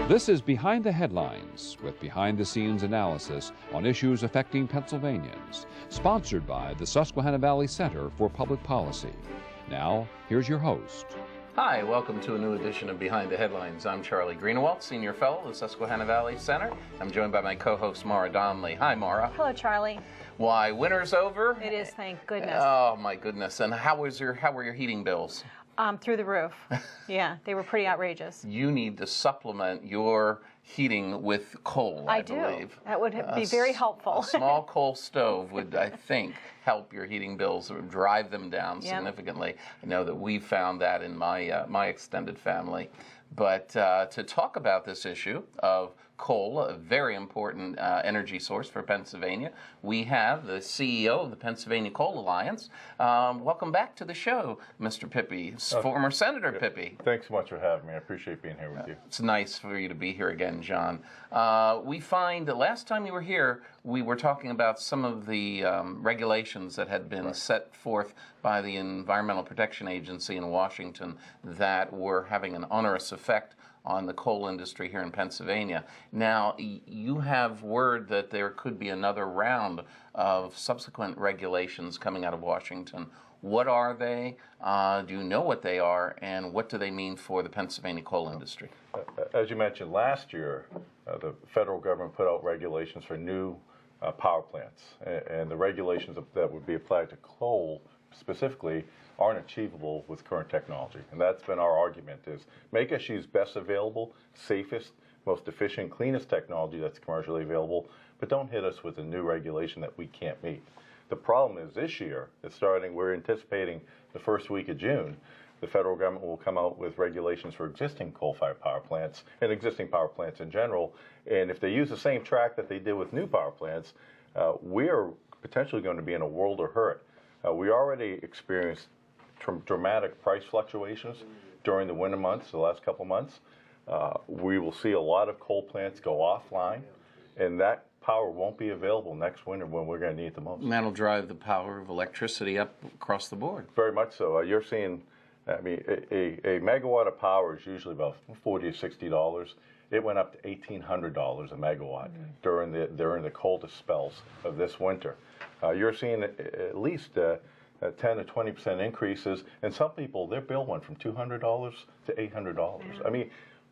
This is Behind the Headlines, with behind-the-scenes analysis on issues affecting Pennsylvanians, sponsored by the Susquehanna Valley Center for Public Policy. Now, here's your host. Hi, welcome to a new edition of Behind the Headlines. I'm Charlie Greenewalt, Senior Fellow at the Susquehanna Valley Center. I'm joined by my co-host, Maura Donnelly. Hi, Maura. Hello, Charlie. Why, winter's over? It is, thank goodness. Oh, my goodness. And how were your heating bills? Through the roof. Yeah, they were pretty outrageous. You need to supplement your heating with coal, I believe. Do. That would be very helpful. A small coal stove would, I think, help your heating bills or drive them down significantly. I know that we found that in my extended family. But to talk about this issue of coal, a very important energy source for Pennsylvania, we have the CEO of the Pennsylvania Coal Alliance. Welcome back to the show, Mr. Pippy, former Senator Pippy. Thanks so much for having me. I appreciate being here with you. It's nice for you to be here again, John. We find that last time you were here, we were talking about some of the regulations that had been set forth by the Environmental Protection Agency in Washington that were having an onerous effect on the coal industry here in Pennsylvania. Now, you have word that there could be another round of subsequent regulations coming out of Washington. What are they? Do you know what they are? And what do they mean for the Pennsylvania coal industry? As you mentioned, last year, the federal government put out regulations for new power plants. And the regulations that would be applied to coal specifically aren't achievable with current technology. And that's been our argument, is make us use best available, safest, most efficient, cleanest technology that's commercially available, but don't hit us with a new regulation that we can't meet. The problem is this year, we're anticipating the first week of June, the federal government will come out with regulations for existing coal-fired power plants and existing power plants in general. And if they use the same track that they did with new power plants, we're potentially going to be in a world of hurt. We already experienced dramatic price fluctuations during the winter months, the last couple months. We will see a lot of coal plants go offline, and that power won't be available next winter when we're going to need it the most. And that'll drive the power of electricity up across the board. Very much so. You're seeing, I mean, a megawatt of power is usually about $40 to $60. It went up to $1,800 a megawatt during the coldest spells of this winter. You're seeing at least 10 to 20% increases, and some people, their bill went from $200 to $800. I mean,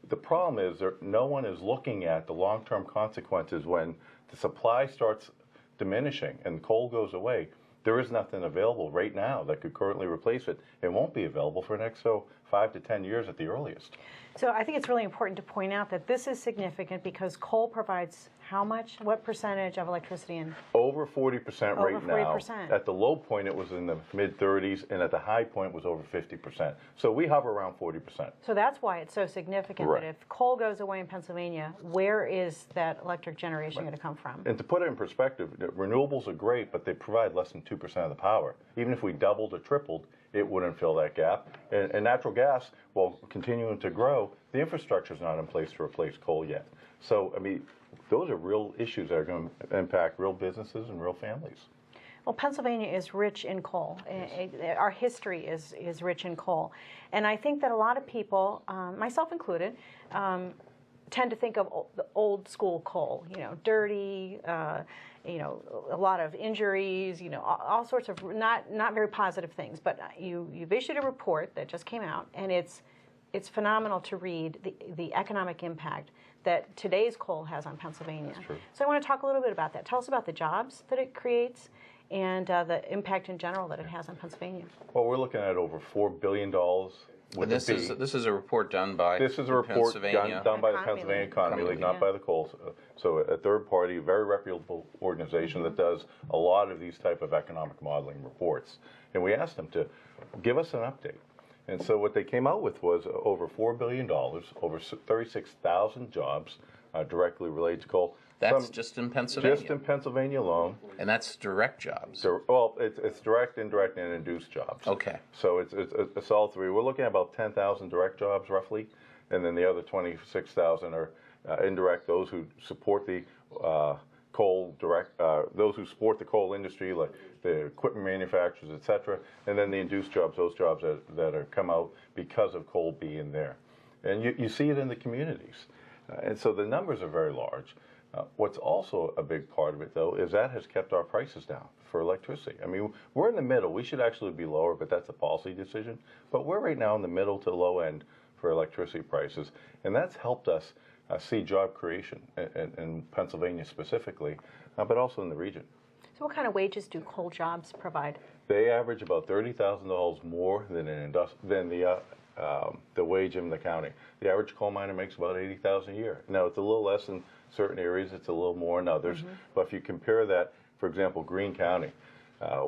the problem is no one is looking at the long-term consequences when the supply starts diminishing and coal goes away. There is nothing available right now that could currently replace it. It won't be available for the next 5 to 10 years at the earliest. So I think it's really important to point out that this is significant because coal provides how much? What percentage of electricity in? Over 40% right over 40%. now. At the low point, it was in the mid-30s, and at the high point, it was over 50%. So we hover around 40%. So that's why it's so significant that if coal goes away in Pennsylvania, where is that electric generation going to come from? And to put it in perspective, renewables are great, but they provide less than 2% of the power. Even if we doubled or tripled, it wouldn't fill that gap. And natural gas, while continuing to grow, the infrastructure is not in place to replace coal yet. So, I mean, those are real issues that are going to impact real businesses and real families. Well, Pennsylvania is rich in coal. Our history is rich in coal. And I think that a lot of people, myself included, tend to think of the old school coal, dirty, a lot of injuries, all sorts of not very positive things. But you've issued a report that just came out, and it's phenomenal to read the economic impact that today's coal has on Pennsylvania. That's true. So I want to talk a little bit about that. Tell us about the jobs that it creates and the impact in general that it has on Pennsylvania. Well, we're looking at over $4 billion. This is a report done by This is a report done by the Pennsylvania Economy League, not by the coal. So a third party, very reputable organization that does a lot of these type of economic modeling reports. And we asked them to give us an update. And so what they came out with was over $4 billion, over 36,000 jobs directly related to coal. That's just in Pennsylvania? Just in Pennsylvania alone. And that's direct jobs? Well, it's direct, indirect, and induced jobs. Okay. So it's all three. We're looking at about 10,000 direct jobs, roughly, and then the other 26,000 are indirect, those who support the those who support the coal industry, like the equipment manufacturers, et cetera, and then the induced jobs, those jobs that are come out because of coal being there. And you see it in the communities. And so the numbers are very large. What's also a big part of it, though, is that has kept our prices down for electricity. I mean, we're in the middle. We should actually be lower, but that's a policy decision. But we're right now in the middle to low end for electricity prices, and that's helped us see job creation in Pennsylvania specifically, but also in the region. So what kind of wages do coal jobs provide? They average about $30,000 more than the wage in the county. The average coal miner makes about $80,000 a year. Now, it's a little less in certain areas, it's a little more in others. But if you compare that, for example, Greene County,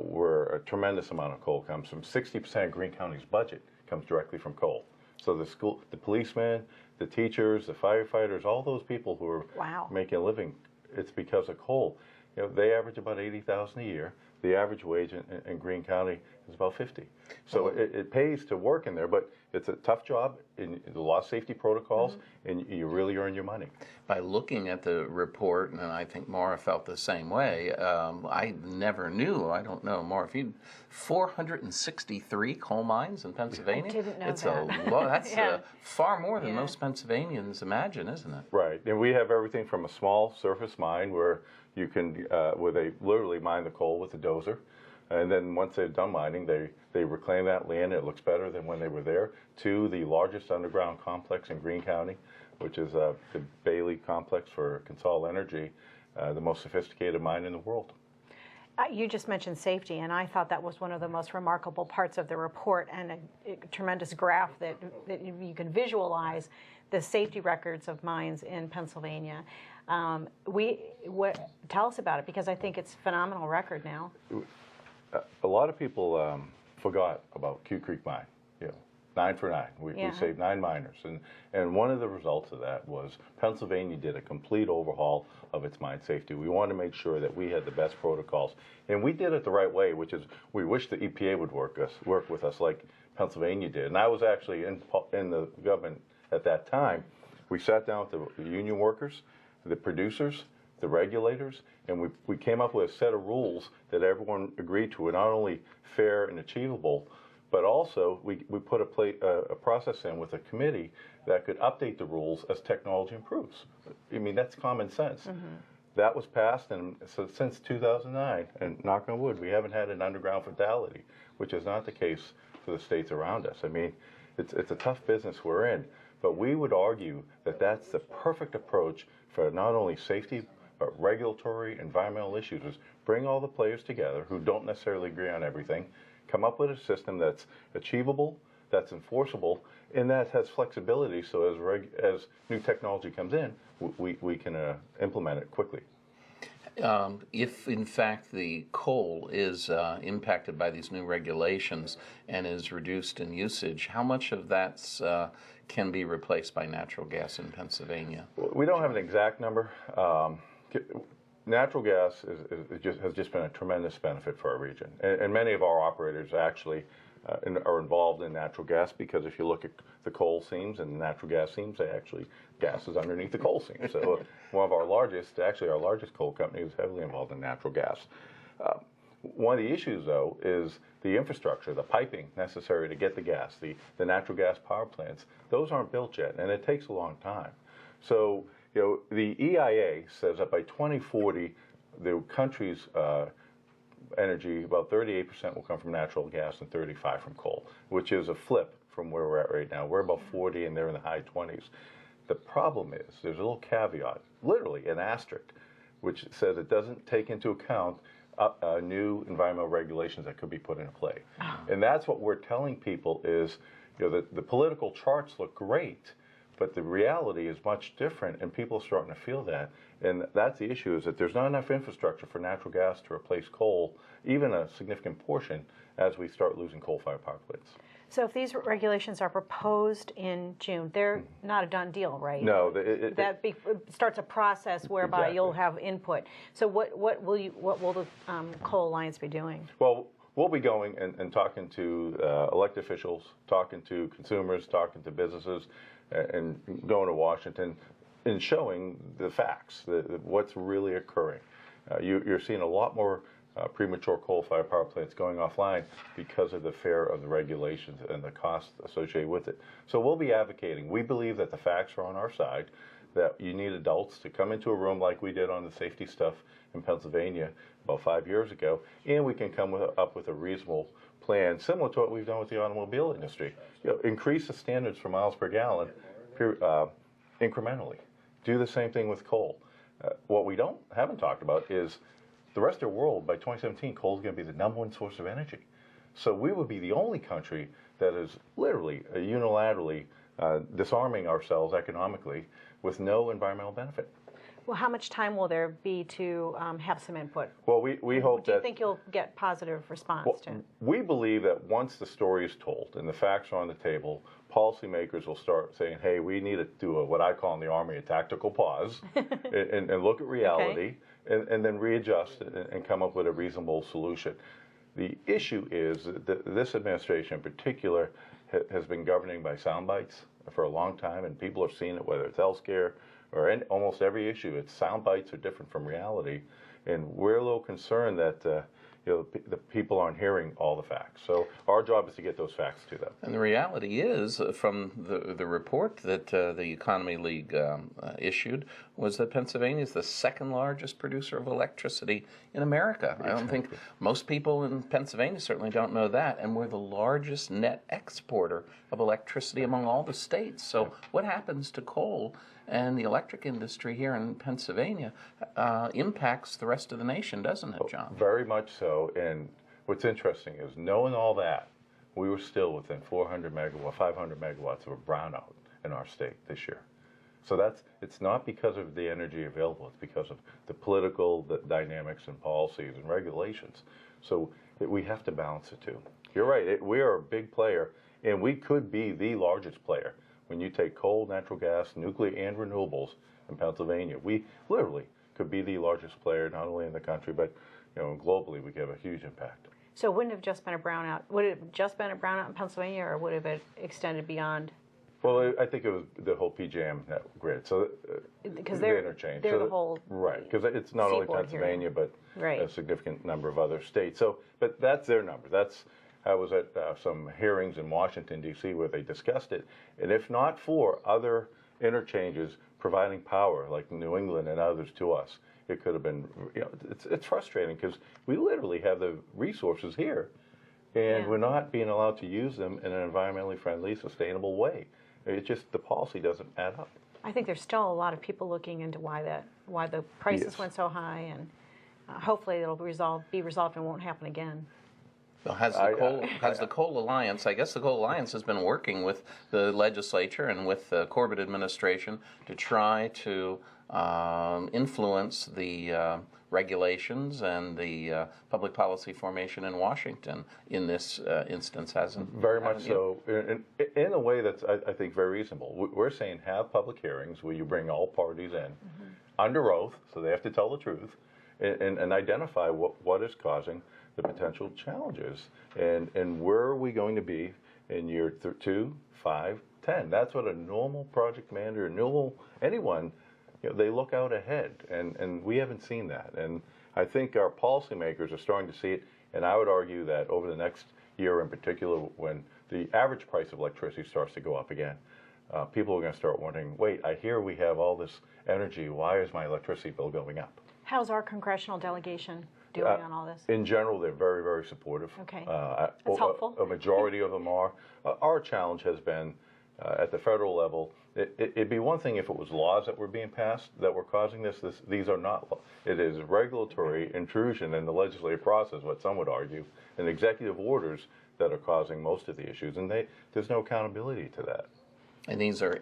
where a tremendous amount of coal comes from, 60% of Greene County's budget comes directly from coal. So the policemen, the teachers, the firefighters, all those people who are making a living, it's because of coal. They average about $80,000 a year. The average wage in Greene County is about $50,000. So it pays to work in there, but it's a tough job, and a lot of safety protocols, and you really earn your money. By looking at the report, and I think Maura felt the same way, I never knew, I don't know, Maura, if you 463 coal mines in Pennsylvania? I didn't know it's that. A lot. That's far more than most Pennsylvanians imagine, isn't it? Right, and we have everything from a small surface mine where you can, where they literally mine the coal with a dozer, and then once they're done mining, they reclaim that land. It looks better than when they were there. To the largest underground complex in Greene County, which is the Bailey complex for Consol Energy, the most sophisticated mine in the world. You just mentioned safety, and I thought that was one of the most remarkable parts of the report, and a tremendous graph that you can visualize the safety records of mines in Pennsylvania. Tell us about it, because I think it's a phenomenal record now. A lot of people forgot about Q Creek Mine. 9 for 9. We saved 9 miners, and one of the results of that was Pennsylvania did a complete overhaul of its mine safety. We wanted to make sure that we had the best protocols, and we did it the right way, which is we wish the EPA would work with us like Pennsylvania did. And I was actually in the government at that time. We sat down with the union workers, the producers, the regulators, and we came up with a set of rules that everyone agreed to, and not only fair and achievable, but also we put a process in with a committee that could update the rules as technology improves. I mean, that's common sense. That was passed, and so since 2009, and knock on wood, we haven't had an underground fatality, which is not the case for the states around us. I mean, it's a tough business we're in, but we would argue that that's the perfect approach for not only safety, but regulatory, environmental issues, is bring all the players together who don't necessarily agree on everything, come up with a system that's achievable, that's enforceable, and that has flexibility, so as new technology comes in, we can implement it quickly. If, in fact, the coal is impacted by these new regulations and is reduced in usage, how much of that can be replaced by natural gas in Pennsylvania? We don't have an exact number. Natural gas has just been a tremendous benefit for our region, and many of our operators actually are involved in natural gas, because if you look at the coal seams and the natural gas seams, gas is underneath the coal seams. So one of our largest coal company is heavily involved in natural gas. One of the issues, though, is the infrastructure, the piping necessary to get the gas, the natural gas power plants. Those aren't built yet, and it takes a long time. So the EIA says that by 2040, the country's energy, about 38% will come from natural gas and 35% from coal, which is a flip from where we're at right now. We're about 40, and they're in the high 20s. The problem is, there's a little caveat, literally an asterisk, which says it doesn't take into account new environmental regulations that could be put into play. And that's what we're telling people is, the political charts look great, but the reality is much different, and people are starting to feel that. And that's the issue, is that there's not enough infrastructure for natural gas to replace coal, even a significant portion, as we start losing coal-fired power plants. So if these regulations are proposed in June, they're not a done deal, right? No. That starts a process whereby you'll have input. So what will the Coal Alliance be doing? Well, we'll be going and talking to elected officials, talking to consumers, talking to businesses, and going to Washington and showing the facts, what's really occurring. You're seeing a lot more premature coal-fired power plants going offline because of the fear of the regulations and the cost associated with it. So we'll be advocating. We believe that the facts are on our side, that you need adults to come into a room like we did on the safety stuff in Pennsylvania about 5 years ago, and we can come up with a reasonable plan similar to what we've done with the automobile industry. Increase the standards for miles per gallon incrementally. Do the same thing with coal. What we haven't talked about is the rest of the world, by 2017, coal is going to be the #1 source of energy. So we would be the only country that is literally unilaterally disarming ourselves economically with no environmental benefit. Well, how much time will there be to have some input? Well, we hope that... Do you think you'll get positive response to it? We believe that once the story is told and the facts are on the table, policymakers will start saying, hey, we need to do what I call in the Army a tactical pause and look at reality, okay, and then readjust and come up with a reasonable solution. The issue is that this administration in particular has been governing by sound bites for a long time, and people have seen it, whether it's healthcare or almost every issue. Its sound bites are different from reality, and we're a little concerned that the people aren't hearing all the facts. So our job is to get those facts to them. And the reality is, from the report that the Economy League issued, was that Pennsylvania is the second largest producer of electricity in America. I don't think most people in Pennsylvania certainly don't know that, and we're the largest net exporter of electricity among all the states. So what happens to coal and the electric industry here in Pennsylvania impacts the rest of the nation, doesn't it, John? Very much so. And what's interesting is, knowing all that, we were still within 500 megawatts of a brownout in our state this year. So it's not because of the energy available, it's because of the political dynamics and policies and regulations. So we have to balance the two. You're right, we are a big player, and we could be the largest player. When you take coal, natural gas, nuclear, and renewables in Pennsylvania, we literally could be the largest player, not only in the country, but globally. We could have a huge impact. So it wouldn't have just been a brownout. Would it have just been a brownout in Pennsylvania, or would it have extended beyond? Well, I think it was the whole PJM grid. So because they're interchanged. They're the whole right, because it's not only Pennsylvania, but a significant number of other states. So, but that's their number. I was at some hearings in Washington, D.C., where they discussed it. And if not for other interchanges providing power, like New England and others to us, it could have been, it's frustrating because we literally have the resources here, and we're not being allowed to use them in an environmentally friendly, sustainable way. It just, the policy doesn't add up. I think there's still a lot of people looking into why the prices went so high, and hopefully it'll be resolved and won't happen again. Well, has the Coal Alliance, I guess the Coal Alliance has been working with the legislature and with the Corbett administration to try to influence the regulations and the public policy formation in Washington in this instance, hasn't it? Very much so, in a way that's, I think, very reasonable. We're saying have public hearings where you bring all parties in under oath, so they have to tell the truth, and identify what is causing the potential challenges, and where are we going to be in year 2, 5, 10. That's what a normal project manager, anyone, they look out ahead, and we haven't seen that. And I think our policymakers are starting to see it, and I would argue that over the next year in particular, when the average price of electricity starts to go up again, people are going to start wondering, wait, I hear we have all this energy, why is my electricity bill going up? How's our congressional delegation doing on all this? In general, they're very, very supportive. Okay, that's helpful. A majority of them are. Our challenge has been, at the federal level, it'd be one thing if it was laws that were being passed that were causing this. These are not. It is regulatory intrusion in the legislative process, what some would argue, and executive orders that are causing most of the issues, and there's no accountability to that. And these are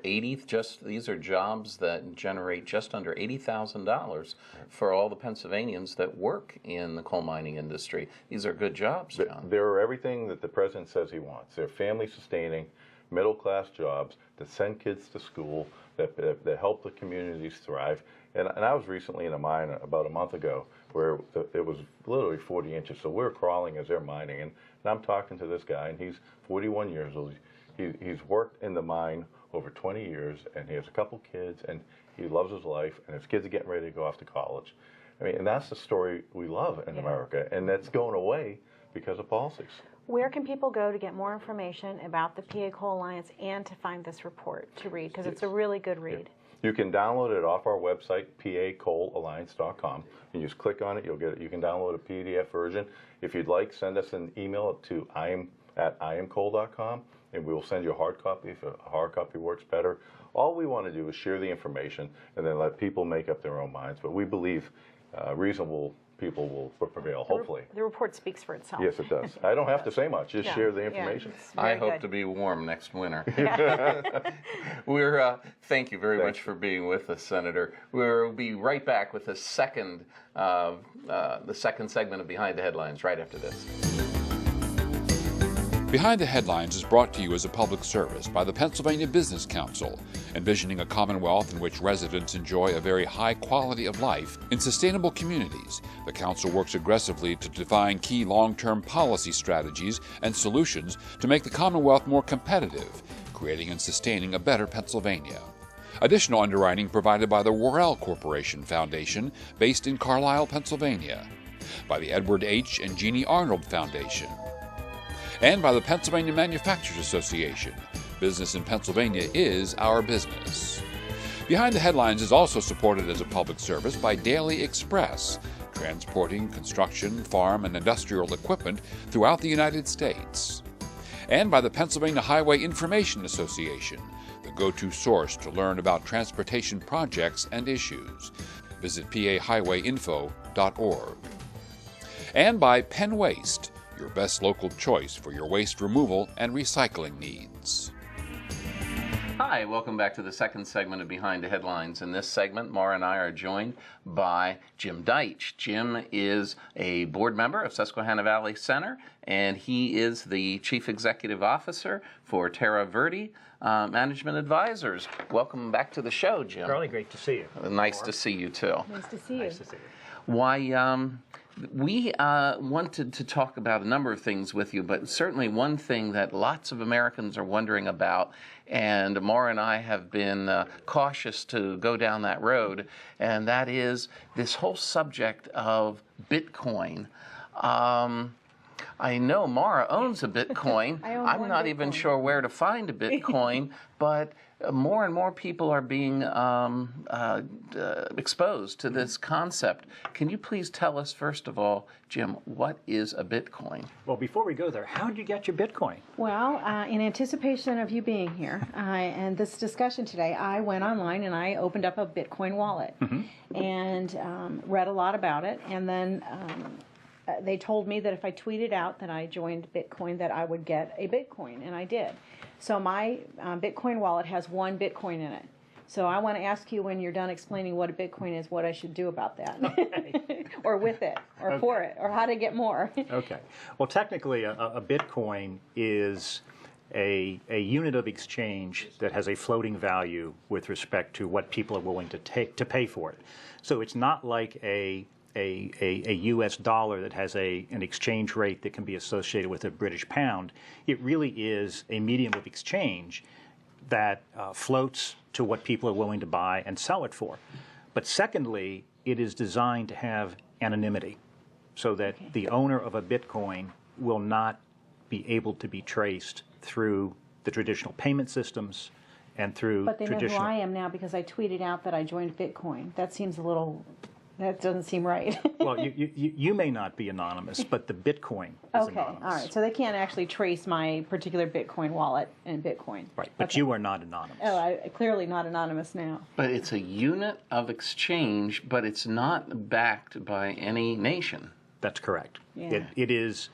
jobs that generate just under $80,000 for all the Pennsylvanians that work in the coal mining industry. These are good jobs, John. They're everything that the president says he wants. They're family-sustaining, middle-class jobs that send kids to school, that help the communities thrive. And I was recently in a mine about a month ago where it was literally 40 inches. So we're crawling as they're mining. And I'm talking to this guy, and he's 41 years old. He's worked in the mine over 20 years, and he has a couple kids, and he loves his life, and his kids are getting ready to go off to college. I mean, and that's the story we love in America, and that's going away because of policies. Where can people go to get more information about the PA Coal Alliance and to find this report to read? Because it's a really good read. You can download it off our website, pacoalalliance.com. You just click on it, you'll get it. You can download a PDF version. If you'd like, send us an email to iamcoal.com, and we will send you a hard copy if a hard copy works better. All we want to do is share the information and then let people make up their own minds. But we believe reasonable people will prevail, hopefully. The report speaks for itself. Yes, it does. I don't have to say much. Just share the information. I hope to be warm next winter. Thank you very much for being with us, Senator. We'll be right back with the second segment of Behind the Headlines right after this. Behind the Headlines is brought to you as a public service by the Pennsylvania Business Council, envisioning a commonwealth in which residents enjoy a very high quality of life in sustainable communities. The Council works aggressively to define key long-term policy strategies and solutions to make the Commonwealth more competitive, creating and sustaining a better Pennsylvania. Additional underwriting provided by the Worrell Corporation Foundation, based in Carlisle, Pennsylvania, by the Edward H. and Jeannie Arnold Foundation, and by the Pennsylvania Manufacturers Association. Business in Pennsylvania is our business. Behind the Headlines is also supported as a public service by Daily Express, transporting construction, farm, and industrial equipment throughout the United States, and by the Pennsylvania Highway Information Association, the go-to source to learn about transportation projects and issues. Visit pahighwayinfo.org. And by Penn Waste, your best local choice for your waste removal and recycling needs. Hi, welcome back to the second segment of Behind the Headlines. In this segment, Maura and I are joined by Jim Deitch. Jim is a board member of Susquehanna Valley Center, and he is the Chief Executive Officer for Teraverde Management Advisors. Welcome back to the show, Jim. Charlie, great to see you. Nice to see you, too. Nice to see you. Nice to see you. Why, we wanted to talk about a number of things with you, but certainly one thing that lots of Americans are wondering about, and Maura and I have been cautious to go down that road, and that is this whole subject of Bitcoin. I know Maura owns a Bitcoin. I'm not even sure where to find a Bitcoin, but more and more people are being exposed to this concept. Can you please tell us, first of all, Jim, what is a Bitcoin? Well, before we go there, how did you get your Bitcoin? Well, in anticipation of you being here and this discussion today, I went online and I opened up a Bitcoin wallet and read a lot about it. And then they told me that if I tweeted out that I joined Bitcoin, that I would get a Bitcoin, and I did. So my Bitcoin wallet has 1 Bitcoin in it. So I want to ask you, when you're done explaining what a Bitcoin is, what I should do about that, or with it, or for it, or how to get more. Okay. Well, technically, a Bitcoin is a unit of exchange that has a floating value with respect to what people are willing to pay for it. So it's not like a U.S. dollar that has an exchange rate that can be associated with a British pound. It really is a medium of exchange that floats to what people are willing to buy and sell it for. But secondly, it is designed to have anonymity so that the owner of a Bitcoin will not be able to be traced through the traditional payment systems and through But they traditional... know who I am now because I tweeted out that I joined Bitcoin. That seems a little... That doesn't seem right. Well, you may not be anonymous, but the Bitcoin is anonymous. All right. So they can't actually trace my particular Bitcoin wallet and Bitcoin. Right, but you are not anonymous. Oh, I'm clearly not anonymous now. But it's a unit of exchange, but it's not backed by any nation. That's correct. Yeah. It is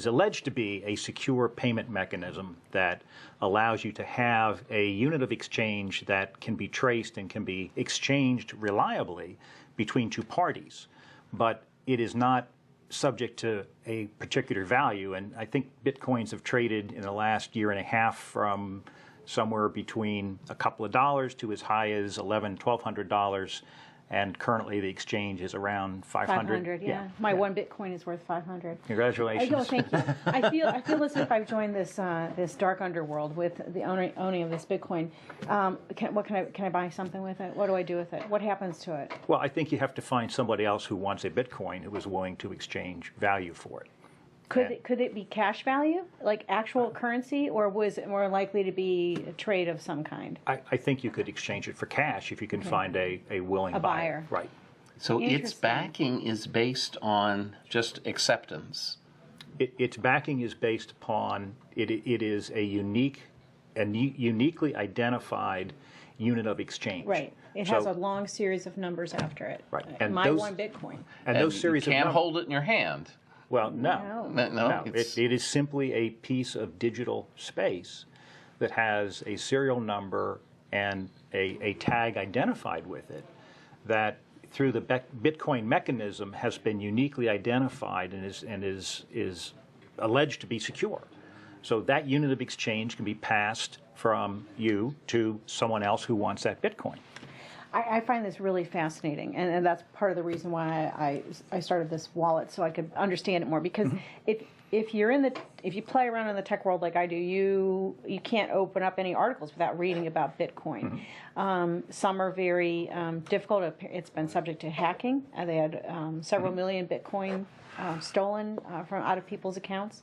alleged to be a secure payment mechanism that allows you to have a unit of exchange that can be traced and can be exchanged reliably between two parties. But it is not subject to a particular value. And I think Bitcoins have traded in the last year and a half from somewhere between a couple of dollars to as high as $1,100, $1,200. And currently the exchange is around 500. Yeah. My 1 Bitcoin is worth 500. Congratulations. Oh, thank you. I feel as if I've joined this this dark underworld with the owning of this Bitcoin. Can I buy something with it? What do I do with it? What happens to it? Well, I think you have to find somebody else who wants a Bitcoin who is willing to exchange value for it. Could it be cash value, like actual currency, or was it more likely to be a trade of some kind? I think you could exchange it for cash if you can find a willing buyer. Right. So its Interesting. backing is based on just acceptance. Its backing is based upon it is a uniquely identified unit of exchange. Right. It has a long series of numbers after it. Right. And my one Bitcoin. And those series you can't of hold it in your hand. well, no. No, It is simply a piece of digital space that has a serial number and a tag identified with it that through the Bitcoin mechanism has been uniquely identified and is alleged to be secure. So that unit of exchange can be passed from you to someone else who wants that Bitcoin. I find this really fascinating, and that's part of the reason why I started this wallet, so I could understand it more. Because if you play around in the tech world like I do, you can't open up any articles without reading about Bitcoin. Some are very difficult. It's been subject to hacking. They had several million Bitcoin stolen from out of people's accounts.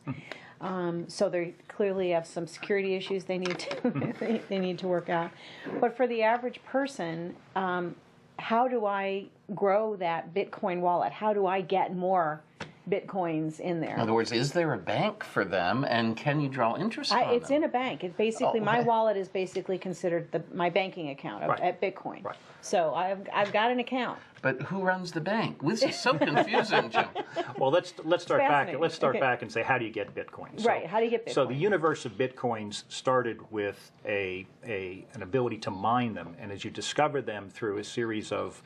So they clearly have some security issues they need to they need to work out. But for the average person, how do I grow that Bitcoin wallet? How do I get more Bitcoins in there? In other words, is there a bank for them, and can you draw interest on It's them? in a bank. It basically my wallet is basically considered my banking account at Bitcoin. Right. So I've got an account. But who runs the bank? This is so confusing, Jim. Well, let's start back. fascinating. Let's start Okay. back and say, how do you get Bitcoin? Right, how do you get So Bitcoin? the universe of Bitcoins started with an ability to mine them, and as you discover them through a series of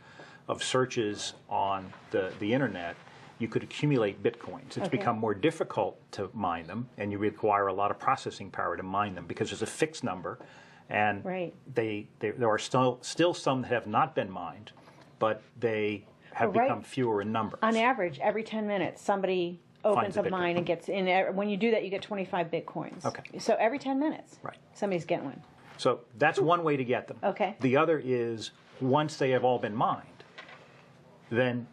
searches on the internet, you could accumulate Bitcoins. It's become more difficult to mine them, and you require a lot of processing power to mine them because there's a fixed number, and Right. there are still some that have not been mined, but they have Right. become fewer in number. On average, every 10 minutes, somebody opens Finds a up Bitcoin. mine and gets in. When you do that, you get 25 Bitcoins. Okay. So every 10 minutes, Right. somebody's getting one. So that's one way to get them. Okay. The other is once they have all been mined, then,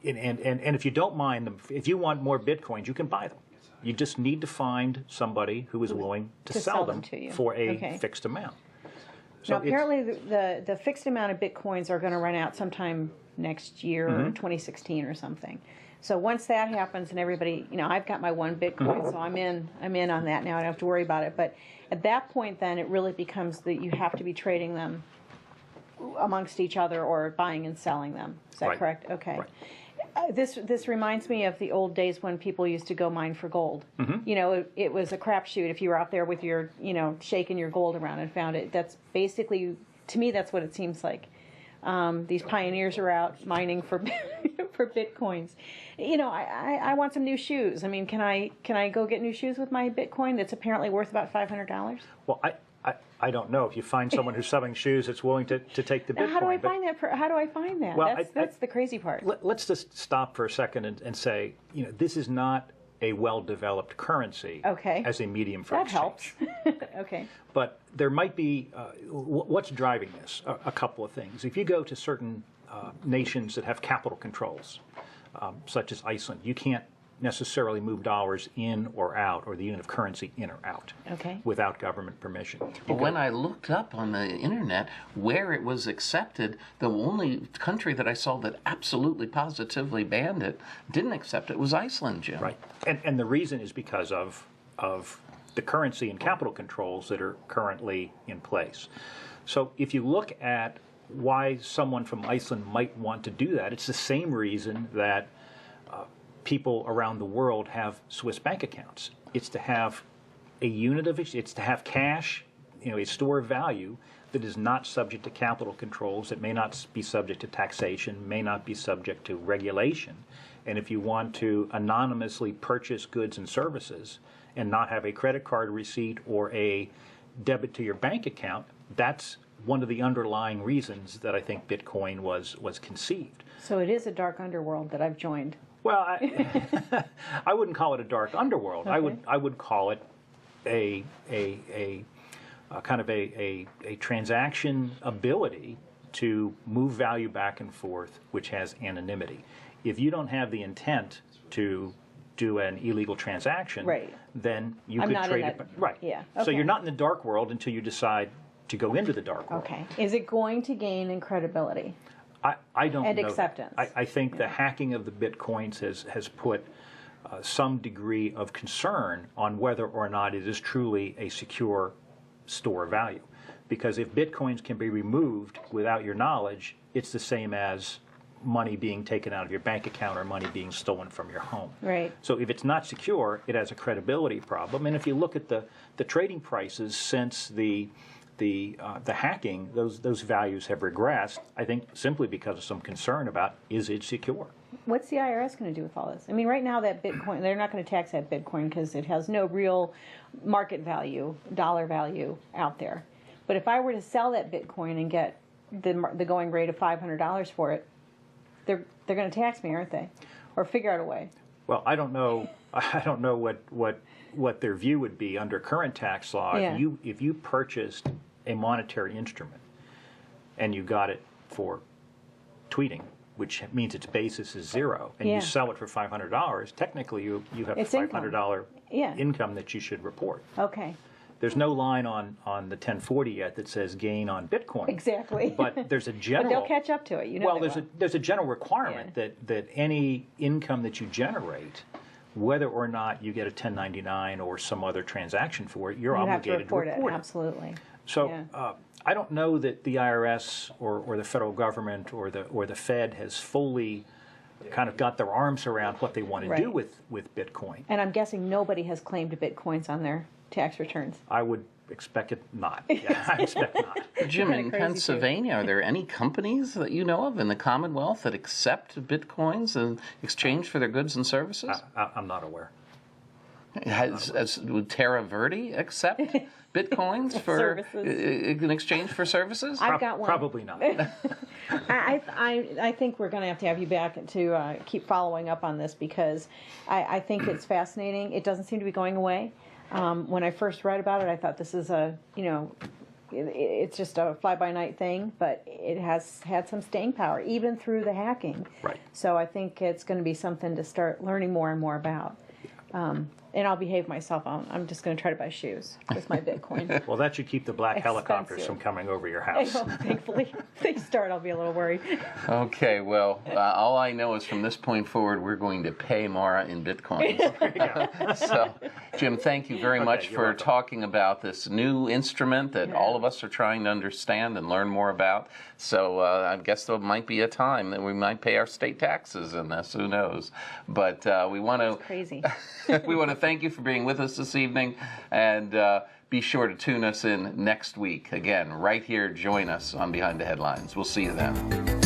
and if you don't mine them, if you want more Bitcoins, you can buy them. You just need to find somebody who is willing to sell them to you. for a Okay. fixed amount. Now, it's- apparently, the fixed amount of Bitcoins are going to run out sometime next year, Mm-hmm. 2016 or something. So once that happens, and everybody, I've got my one Bitcoin, Mm-hmm. so I'm in on that now. I don't have to worry about it. But at that point, then it really becomes that you have to be trading them amongst each other or buying and selling them. Is that Right. correct? Okay. Right. This reminds me of the old days when people used to go mine for gold. Mm-hmm. It was a crapshoot if you were out there with your, shaking your gold around and found it. That's basically, to me, that's what it seems like. These pioneers are out mining for for Bitcoins. I want some new shoes. I mean, can I go get new shoes with my Bitcoin that's apparently worth about $500? Well, I don't know. If you find someone who's selling shoes that's willing to take the Bitcoin. How do I but- find that? How do I find that? Well, That's the crazy part. Let's just stop for a second and say, this is not a well-developed currency Okay. as a medium for That exchange. helps. Okay. But there might be, what's driving this? A couple of things. If you go to certain nations that have capital controls, such as Iceland, you can't necessarily move dollars in or out, or the unit of currency in or out, Okay. without government permission. But when I looked up on the internet where it was accepted, the only country that I saw that absolutely positively banned it, didn't accept it, was Iceland, Jim. Right. And the reason is because of the currency and capital controls that are currently in place. So if you look at why someone from Iceland might want to do that, it's the same reason that people around the world have Swiss bank accounts. It's to have a unit of it's to have cash, a store of value that is not subject to capital controls, that may not be subject to taxation, may not be subject to regulation. And if you want to anonymously purchase goods and services and not have a credit card receipt or a debit to your bank account, that's one of the underlying reasons that I think Bitcoin was conceived. So it is a dark underworld that I've joined. Well, I wouldn't call it a dark underworld. Okay. I would call it a kind of a transaction ability to move value back and forth, which has anonymity. If you don't have the intent to do an illegal transaction, Right. then you I'm could not in trade that- it. Right. yeah, So okay. you're not in the dark world until you decide to go into the dark world. Okay. Is it going to gain in credibility? I don't And know. acceptance. I think the hacking of the Bitcoins has put some degree of concern on whether or not it is truly a secure store of value. Because if Bitcoins can be removed without your knowledge, it's the same as money being taken out of your bank account or money being stolen from your home. Right. So if it's not secure, it has a credibility problem. And if you look at the trading prices since the hacking, those values have regressed, I think simply because of some concern about, is it secure? What's the IRS going to do with all this? I mean, right now that Bitcoin, they're not going to tax that Bitcoin because it has no real market value, dollar value out there. But if I were to sell that Bitcoin and get the going rate of $500 for it, they're going to tax me, aren't they? Or figure out a way. Well, I don't know. I don't know what their view would be under current tax law. Yeah. If you purchased a monetary instrument and you got it for tweeting, which means its basis is zero, and Yeah. you sell it for $500, technically you have It's $500 Yeah. income that you should report. Okay. There's no line on the 1040 yet that says gain on Bitcoin. Exactly. But there's a general. But they'll catch up to it. You know. Well, they will. there's a general requirement Yeah. that any income that you generate, whether or not you get a 1099 or some other transaction for it, you're You have to obligated report to report it. Absolutely. So Yeah. I don't know that the IRS or the federal government or the Fed has fully kind of got their arms around what they want to do Right. with Bitcoin. And I'm guessing nobody has claimed Bitcoins on their tax returns. I would expect it not. Yeah, I expect not. Jim, kinda in crazy, too. Pennsylvania, are there any companies that you know of in the Commonwealth that accept Bitcoins in exchange for their goods and services? I'm not aware. Would Teraverde accept Bitcoins for in exchange for services? I've got one. Probably not. I think we're going to have you back to keep following up on this because I think it's fascinating. It doesn't seem to be going away. When I first read about it, I thought this is it's just a fly-by-night thing, but it has had some staying power, even through the hacking. Right. So I think it's going to be something to start learning more and more about. And I'll behave myself. I'm just going to try to buy shoes with my Bitcoin. Well, that should keep the black helicopters Expensive. from coming over your I house. hope, thankfully, if they start, I'll be a little worried. Okay, well, all I know is from this point forward, we're going to pay Mara in Bitcoins. So, Jim, thank you very much you're for welcome. talking about this new instrument that all of us are trying to understand and learn more about. So I guess there might be a time that we might pay our state taxes in this. Who knows? But we want to Crazy. we want to thank you for being with us this evening, and be sure to tune us in next week. Again, right here, join us on Behind the Headlines. We'll see you then.